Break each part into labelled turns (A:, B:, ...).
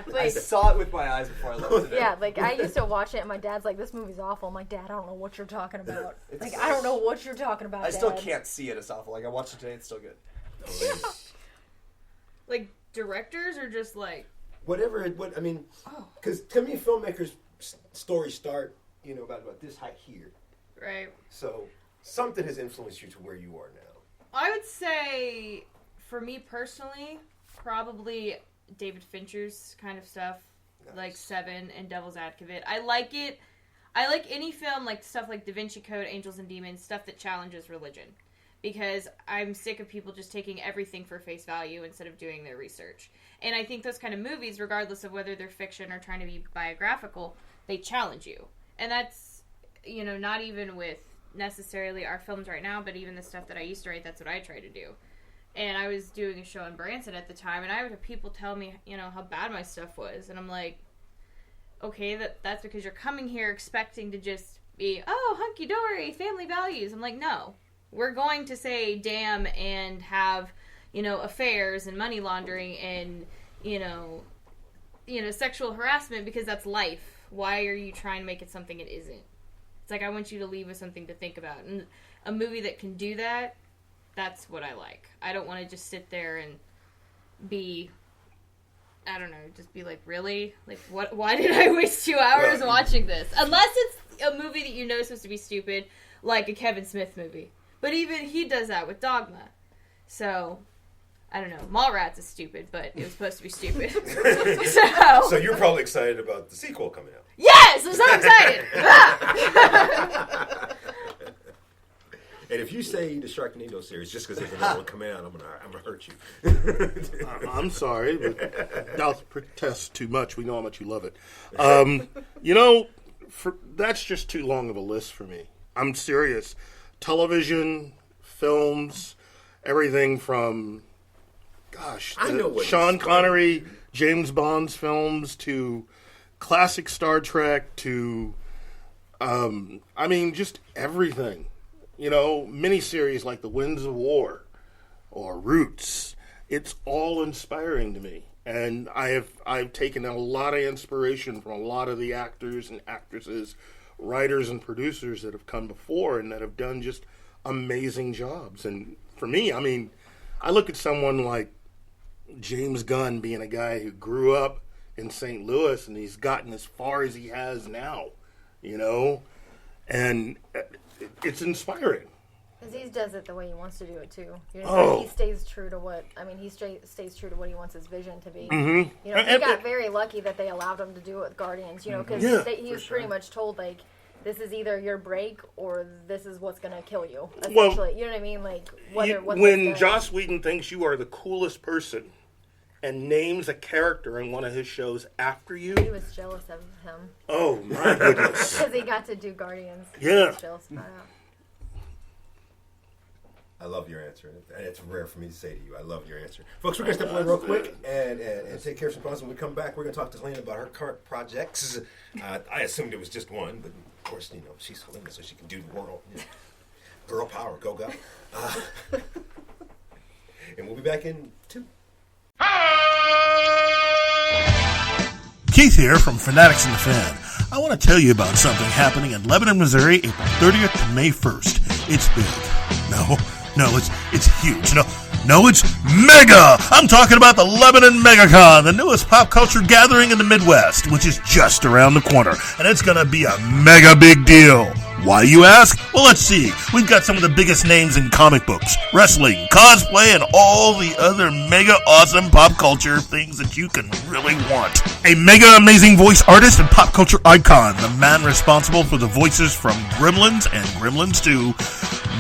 A: Yeah,
B: I
A: like,
B: saw it with my eyes before I left today.
A: yeah, like I used to watch it and my dad's like, this movie's awful. I'm like, Dad, I don't know what you're talking about. Like, I don't know what you're talking about,
B: I still
A: Dad.
B: can't see it as awful. Like, I watched it today, it's still good.
C: Oh,
D: Like, directors or just like...
C: Whatever, I mean, because to me, filmmakers' stories start, about this height here.
D: Right.
C: So something has influenced you to where you are now.
D: I would say, for me personally, probably David Fincher's kind of stuff, like Seven and Devil's Advocate. I like it. I like any film, like stuff like Da Vinci Code, Angels and Demons, stuff that challenges religion. Because I'm sick of people just taking everything for face value instead of doing their research. And I think those kind of movies, regardless of whether they're fiction or trying to be biographical, they challenge you. And that's, not even with necessarily our films right now, but even the stuff that I used to write, that's what I try to do. And I was doing a show in Branson at the time, and I would have people tell me, how bad my stuff was. And I'm like, okay, that's because you're coming here expecting to just be, oh, hunky-dory, family values. I'm like, no. We're going to say damn and have, affairs and money laundering and, sexual harassment because that's life. Why are you trying to make it something it isn't? It's like I want you to leave with something to think about. And a movie that can do that, that's what I like. I don't want to just sit there and be, I don't know, just be like, really? Like, what? Why did I waste 2 hours watching this? Unless it's a movie that you know is supposed to be stupid, like a Kevin Smith movie. But even he does that with Dogma. So, I don't know. Mallrats is stupid, but it was supposed to be stupid.
C: So you're probably excited about the sequel coming out.
D: Yes! I'm so excited!
C: And if you say the Sharknado series just because there's another one coming out, I'm gonna hurt you.
E: I'm sorry, but don't protest too much. We know how much you love it. That's just too long of a list for me. I'm serious. Television, films, everything from, Sean Connery, James Bond's films to classic Star Trek to, just everything. Miniseries like The Winds of War or Roots. It's all inspiring to me. And I've taken a lot of inspiration from a lot of the actors and actresses, writers and producers that have come before and that have done just amazing jobs. And for me, I look at someone like James Gunn being a guy who grew up in St. Louis and he's gotten as far as he has now, and it's inspiring.
A: Because he does it the way he wants to do it too. He stays true to what stays true to what he wants his vision to be.
E: Mm-hmm.
A: He got very lucky that they allowed him to do it with Guardians. Because he was pretty much told like, this is either your break or this is what's going to kill you. Essentially, you know what I mean? Like
E: when Joss Whedon thinks you are the coolest person and names a character in one of his shows after you,
A: he was jealous of him.
E: Oh my goodness!
A: Because he got to do Guardians.
E: Yeah.
A: He was jealous about that.
C: I love your answer. And it's rare for me to say to you, I love your answer. Folks, we're going to step away real quick and take care of some problems. When we come back, we're going to talk to Helena about her current projects. I assumed it was just one, but of course, she's Helena, so she can do the world. Girl power, go. And we'll be back in 2.
E: Keith here from Fanatics and the Fan. I want to tell you about something happening in Lebanon, Missouri, April 30th to May 1st. It's big. No, it's huge. No, it's mega! I'm talking about the Lebanon MegaCon, the newest pop culture gathering in the Midwest, which is just around the corner. And it's gonna be a mega big deal. Why, you ask? Well, let's see. We've got some of the biggest names in comic books, wrestling, cosplay, and all the other mega awesome pop culture things that you can really want. A mega amazing voice artist and pop culture icon, the man responsible for the voices from Gremlins and Gremlins 2,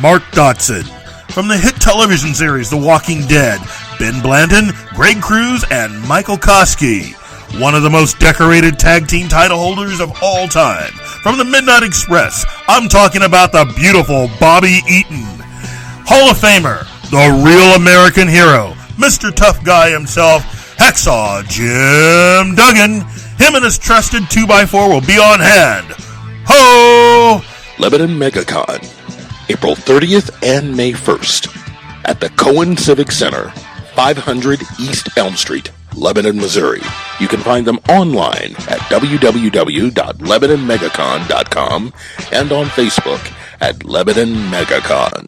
E: Mark Dodson. From the hit television series The Walking Dead, Ben Blanton, Greg Cruz, and Michael Koski. One of the most decorated tag team title holders of all time. From the Midnight Express, I'm talking about the beautiful Bobby Eaton. Hall of Famer, the real American hero, Mr. Tough Guy himself, Hacksaw Jim Duggan. Him and his trusted 2x4 will be on hand. Ho!
F: Lebanon MegaCon, April 30th and May 1st at the Cohen Civic Center, 500 East Elm Street, Lebanon, Missouri. You can find them online at www.lebanonmegacon.com and on Facebook at Lebanon MegaCon.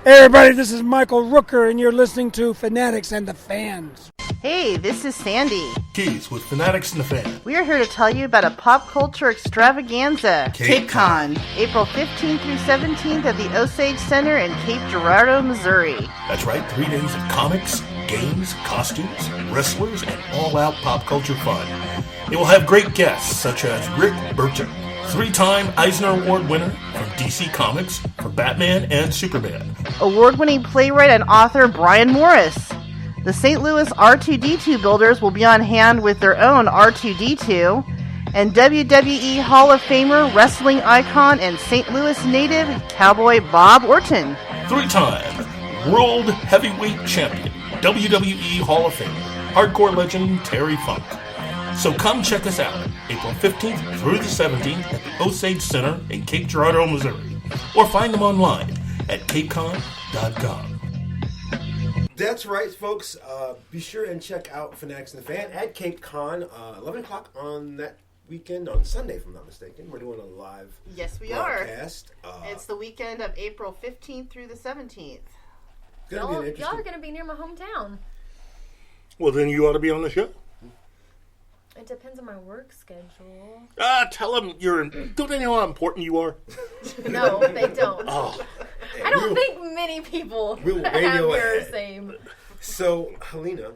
G: Hey everybody, this is Michael Rooker, and you're listening to Fanatics and the Fans.
H: Hey, this is Sandy.
E: Keys with Fanatics and the Fan.
H: We are here to tell you about a pop culture extravaganza.
E: Cape
H: Con. April 15th through 17th at the Osage Center in Cape Girardeau, Missouri.
E: That's right, 3 days of comics, games, costumes, wrestlers, and all-out pop culture fun. It will have great guests such as Rick Burton, 3-time Eisner Award winner from DC Comics for Batman and Superman.
H: Award-winning playwright and author Brian Morris. The St. Louis R2-D2 builders will be on hand with their own R2-D2. And WWE Hall of Famer, wrestling icon, and St. Louis native cowboy Bob Orton.
E: 3-time World Heavyweight Champion, WWE Hall of Famer, hardcore legend Terry Funk. So come check us out April 15th through the 17th at the Osage Center in Cape Girardeau, Missouri. Or find them online at capecon.com.
C: That's right, folks. Be sure and check out Fanatics and the Fan at Cape Con, 11 o'clock on that weekend, on Sunday, if I'm not mistaken. We're doing a live broadcast.
H: It's the weekend of April 15th through the 17th.
A: Y'all are going to be near my hometown.
E: Well, then you ought to be on the show.
A: It depends on my work schedule.
E: Tell them don't they know how important you are?
A: No, they don't.
E: Oh.
A: I don't think many people have your same.
C: So, Helena,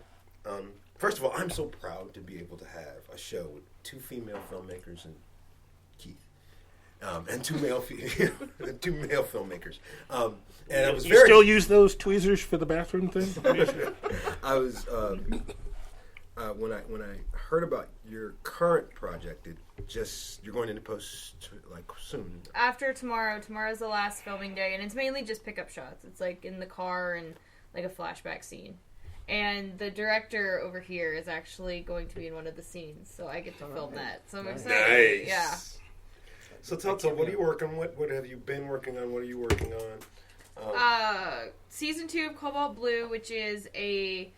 C: first of all, I'm so proud to be able to have a show with 2 female filmmakers and Keith, and 2 male filmmakers. And I was
E: you still use those tweezers for the bathroom thing?
C: I was when I heard about your current project, you're going into post like soon.
D: After tomorrow's the last filming day, and it's mainly just pickup shots. It's like in the car and like a flashback scene. And the director over here is actually going to be in one of the scenes, so I get to film that. So I'm excited.
C: Nice.
D: Yeah.
C: So tell what are you working on? What have you been working on? What are you working on?
D: Season 2 of Cobalt Blue, which is a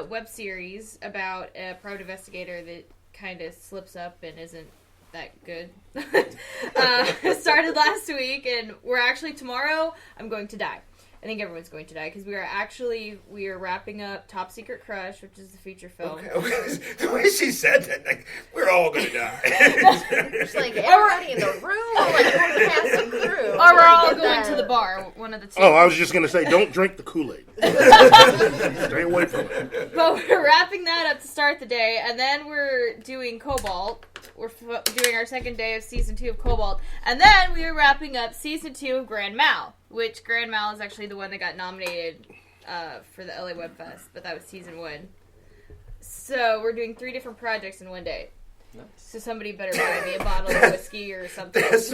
D: web series about a private investigator that kind of slips up and isn't that good. Started last week, and we're actually tomorrow. I'm going to die. I think everyone's going to die because we are wrapping up Top Secret Crush, which is the feature film.
C: Okay. The way she said that, like, we're all going to die.
A: It's like everybody in the room, or like the cast and crew.
D: Or we're all going to the bar, one of the 2.
E: Oh, I was just going to say, don't drink the Kool-Aid. Stay away from it.
D: But we're wrapping that up to start the day, and then we're doing Cobalt. We're doing our second day of Season 2 of Cobalt. And then we are wrapping up Season 2 of Grand Mal, which Grand Mal is actually the one that got nominated for the LA Web Fest, but that was Season 1. So we're doing 3 different projects in one day. Nice. So somebody better buy me a bottle of whiskey or something.
C: That's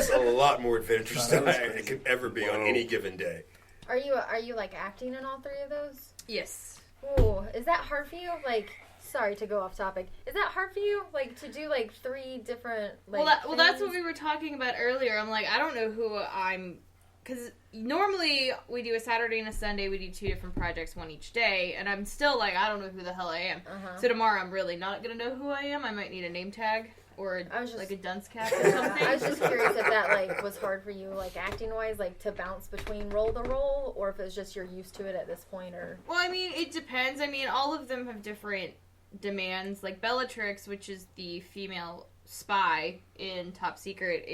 C: a lot more adventurous than I could ever be on any given day.
A: Are you like acting in all 3 of those?
D: Yes.
A: Ooh, is that hard for you? Like, sorry to go off topic. Is that hard for you? Like, to do like 3 different like
D: well, that's what we were talking about earlier. I'm like, I don't know who I'm, because normally we do a Saturday and a Sunday. We do 2 different projects, one each day, and I'm still like, I don't know who the hell I am. So tomorrow I'm really not gonna know who I am. I might need a name tag or like a dunce cap or something.
A: I was just curious if that like was hard for you, like acting wise, like to bounce between role to role, or if it's just you're used to it at this point. Or
D: well, I mean, it depends. I mean, all of them have different demands. Like Bellatrix, which is the female spy in Top Secret,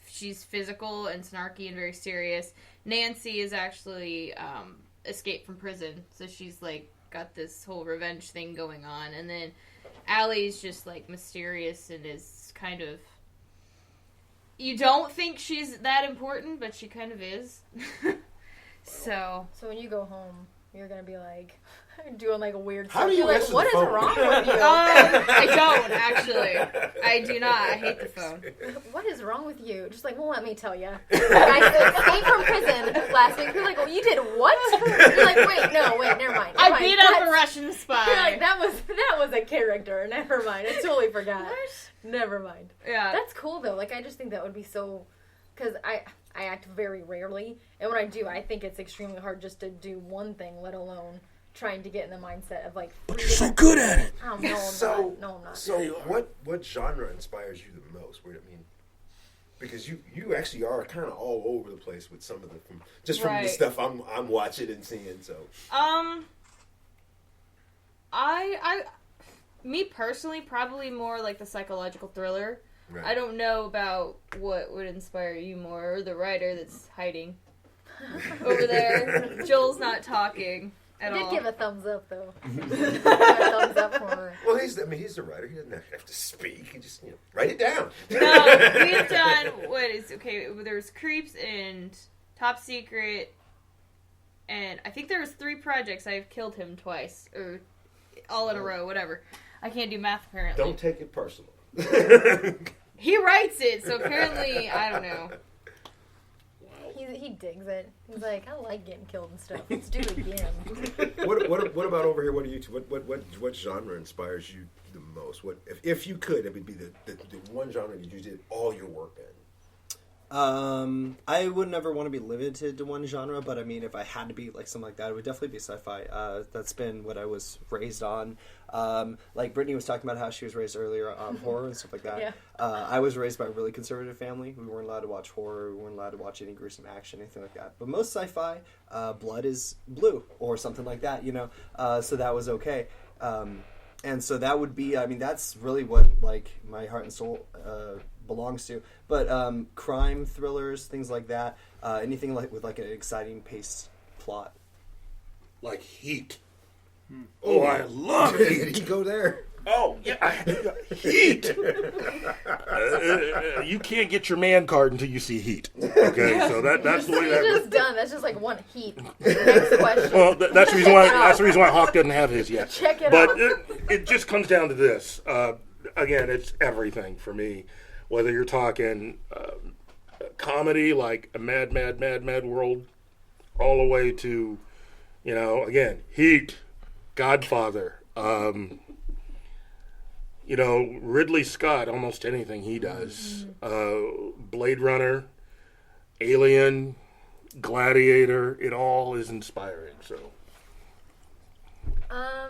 D: she's physical and snarky and very serious. Nancy is actually escaped from prison, so she's like got this whole revenge thing going on. And then Allie's just like mysterious and is kind of, you don't think she's that important, but she kind of is. So
A: when you go home, you're gonna be like doing like a weird
C: How do you
A: like, what is wrong with you?
D: I don't, actually. I do not. I hate the phone.
A: What is wrong with you? Just like, well, let me tell you. I escaped from prison last week. You're like, well, you did what? You're like, wait, never mind.
D: I beat up a Russian spy.
A: You're like, that was a character. Never mind. I totally forgot.
D: What?
A: Never mind.
D: Yeah.
A: That's cool, though. Like, I just think that would be so... Because I act very rarely. And when I do, I think it's extremely hard just to do one thing, let alone trying to get in the mindset of like.
E: But you're so good at it.
A: Oh, no, I'm not.
C: So what genre inspires you the most? I mean, because you actually are kind of all over the place with some of from the stuff I'm watching and seeing. So
D: me personally, probably more like the psychological thriller.
C: Right.
D: I don't know about what would inspire you more, or the writer that's hiding over there. Joel's not talking at all.
A: I did give a thumbs up, though. A thumbs up for her.
C: Well, he's the writer. He doesn't have to speak. He just, write it down.
D: No, we've done, there's Creeps and Top Secret, and I think there was 3 projects I've killed him twice, or all in a row, whatever. I can't do math, apparently.
C: Don't take it personal.
D: He writes it, so apparently, I don't know.
A: He digs it. He's like, I like getting killed and stuff. Let's do it again.
C: What about over here? What do you? What genre inspires you the most? What if you could? It would be the one genre that you did all your work in.
B: I would never want to be limited to one genre, but I mean, if I had to be like something like that, it would definitely be sci-fi. That's been what I was raised on. Like Brittany was talking about how she was raised earlier on horror and stuff like that.
A: Yeah.
B: I was raised by a really conservative family. We weren't allowed to watch horror. We weren't allowed to watch any gruesome action, anything like that. But most sci-fi, blood is blue or something like that, so that was okay. And so that would be, I mean, that's really what like my heart and soul belongs to. But crime thrillers, things like that, anything like with like an exciting paced plot,
E: like Heat. Oh, I love Heat.
C: Did you go there?
E: Oh, yeah, Heat. You can't get your man card until you see Heat. Okay, so that's the way that.
A: You're just done. That's just like one Heat. Next question.
E: Well, that's the reason why Hawk doesn't have his yet.
A: Check it
E: but
A: out.
E: It just comes down to this. Again, it's everything for me. Whether you're talking comedy like a Mad World, all the way to, again, Heat, Godfather, Ridley Scott, almost anything he does, Blade Runner, Alien, Gladiator, it all is inspiring. So,
A: I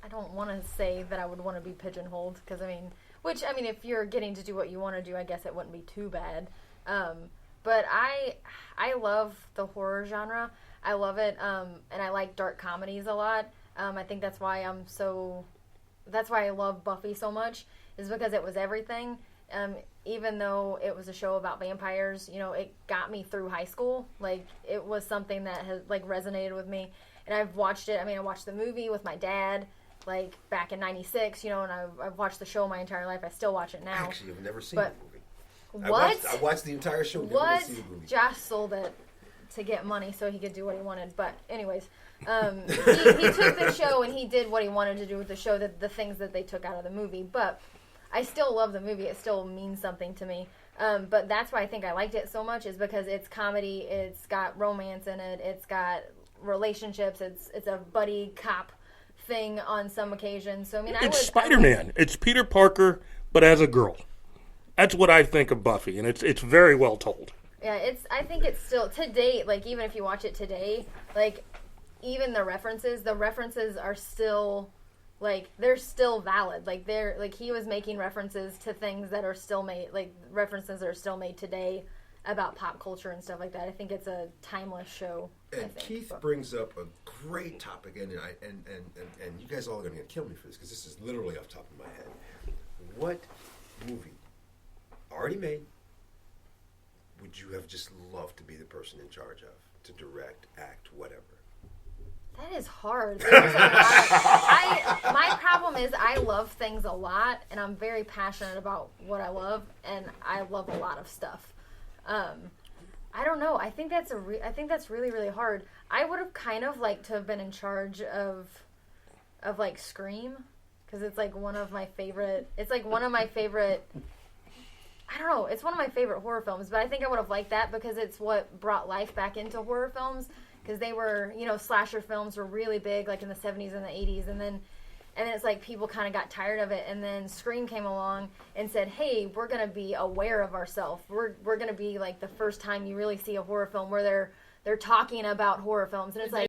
A: don't want to say that I would want to be pigeonholed because if you're getting to do what you want to do, I guess it wouldn't be too bad. But I love the horror genre. I love it, and I like dark comedies a lot. I think that's why I love Buffy so much, is because it was everything. Even though it was a show about vampires, it got me through high school. Like, it was something that has like resonated with me. And I've watched it. I watched the movie with my dad, like, back in '96, and I've watched the show my entire life. I still watch it now.
C: Actually, I've never seen the movie.
A: What?
C: I watched the entire show.
A: What?
C: Never seen the movie.
A: Josh sold it to get money so he could do what he wanted. But anyways, he took the show and he did what he wanted to do with the show, the things that they took out of the movie. But I still love the movie. It still means something to me. But that's why I think I liked it so much, is because it's comedy, it's got romance in it, it's got relationships, it's a buddy cop thing on some occasions. So it's
E: Spider-Man. It's Peter Parker, but as a girl. That's what I think of Buffy, and it's very well told.
A: Yeah, I think it's still to date. Like, even if you watch it today, like, even the references are still, like, they're still valid. Like, they're like, he was making references to things that are still made, like references that are still made today about pop culture and stuff like that. I think it's a timeless show.
C: And Keith brings up a great topic, and you guys all are going to kill me for this because this is literally off the top of my head. What movie, already made, would you have just loved to be the person in charge of, to direct, act, whatever?
A: That is hard. My problem is I love things a lot, and I'm very passionate about what I love, and I love a lot of stuff. I don't know. I think that's really, really hard. I would have kind of liked to have been in charge of like Scream, because it's like one of my favorite. It's like one of my favorite. I don't know. It's one of my favorite horror films, but I think I would have liked that because it's what brought life back into horror films. Because they were, slasher films were really big, like in the 70s and the 80s, and then it's like people kind of got tired of it, and then Scream came along and said, hey, we're going to be aware of ourselves. We're going to be like the first time you really see a horror film where they're talking about horror films, and it's like